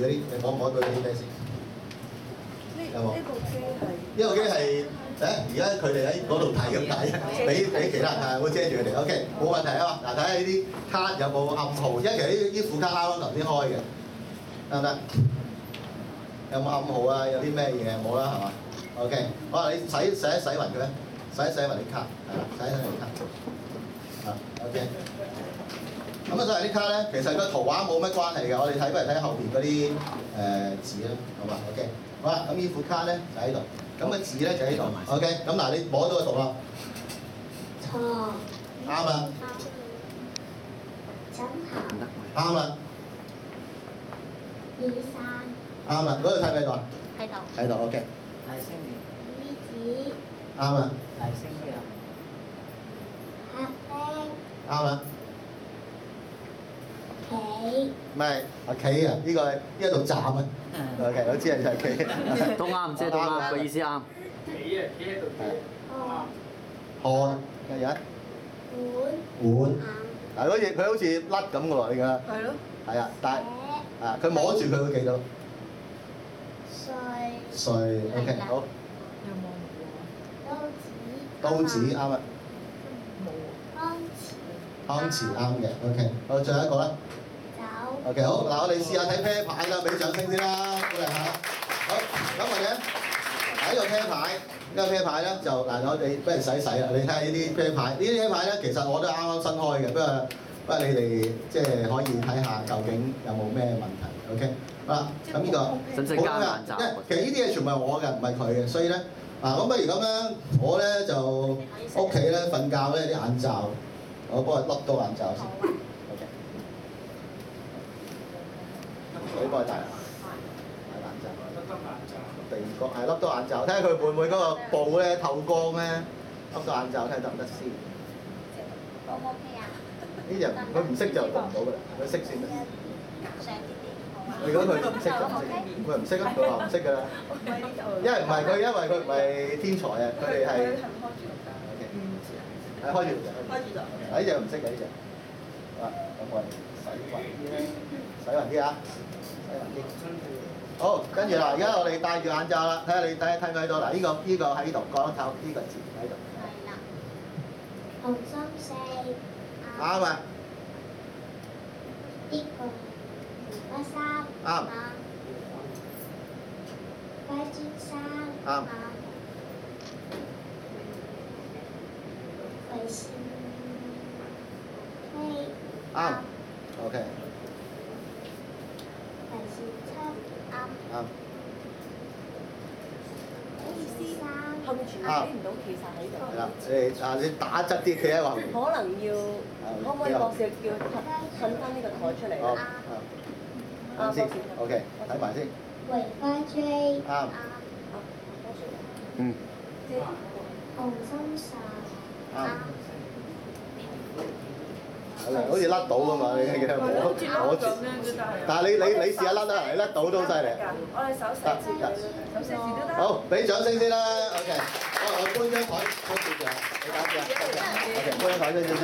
啲，你摸唔摸到啲咩先？有冇？呢部機係呢個機係而家佢哋喺嗰度睇咁睇，俾其他人睇，會遮住佢哋。OK，冇問題啊嘛。嗱，睇下呢啲卡有冇暗號，因為其實呢副卡啱啱頭先開嘅，得唔得？有冇暗號啊？有啲咩嘢冇啦，係嘛 ？OK， 好啊，你洗勻佢咧，洗勻啲卡，係啦，洗勻啲卡。OK。咁啊，所以啲卡咧，其實個圖畫冇乜關係嘅，我哋睇不如睇後邊嗰啲字啦，好嘛 ？OK， 好啦，咁呢副卡咧就喺度，咁個字咧就喺度。OK， 咁嗱，你摸到個圖啦。錯。啱啦。枕頭。啱啦。雨傘。啱啦，嗰度睇唔睇到啊？喺度。喺度 OK。大聲啲，衣紙。啱啦。大聲啲啊！客廳。啱啦。企。唔係企啊！呢個係呢度站啊。OK， 我知係就係企。都啱，即係都啱，個意思啱。企喺度企。看嘅人。碗。嗱，好似佢好似甩咁嘅喎，你㗎。係咯。係啊，但係佢摸住佢會記到。碎 OK 好。有冇刀子啱啊。湯匙啱嘅 OK， 好，最後一個啦。OK 好，嗱我哋試下睇啤牌啦，俾啲掌聲先啦，鼓勵下。好，咁我哋咧睇個啤牌，呢個啤牌咧就嗱我哋不如洗啦，你睇下呢啲啤牌，呢啲啤牌咧其實我都係啱啱新開嘅，不過你哋即係可以睇下究竟有冇咩問題 OK。好啦，咁呢個使唔使加眼罩？其實呢啲嘢全部係我嘅，唔係佢嘅，所以咧咁不如咁樣，我咧就屋企咧瞓覺咧啲眼罩，我幫佢笠多眼罩先。OK。你幫佢戴眼罩。鼻哥係笠多眼罩，睇下佢會唔會嗰個布咧透光咧？笠多眼罩睇下得唔得先？呢隻佢唔識就做唔到㗎啦，佢識先得。如果佢唔識就唔識，佢唔識啊，佢話唔識㗎啦。因為佢唔係天才啊，佢哋係。OK。係開住就。呢隻唔識嘅呢隻。好啦，咁我哋洗勻啲咧，洗勻啲啊，洗勻啲。好，跟住嗱，而家我哋戴住眼罩啦，睇下你睇唔睇到嗱？呢個喺度，角落頭呢個字喺度。係啦。紅心四。啱啊！呢個梅花三。啱。花磚三。啱。葵扇飛。啱。OK。葵扇七。啱。後面全部睇唔到，其實喺度。係啦，你打側啲企喺後面。可能要，可唔可以博士叫褪翻呢個台出嚟啊？啱先 ，OK， 睇埋先。梅花 J。啱。嗯。紅心十。啱。好似甩到㗎嘛，你記得摸住。但係你試下甩啦，你甩到都好犀利。我哋手寫字，手寫字都得。好，俾掌聲先啦 ，OK。我搬張台，搬住你打住啊 ，OK，搬張台先先。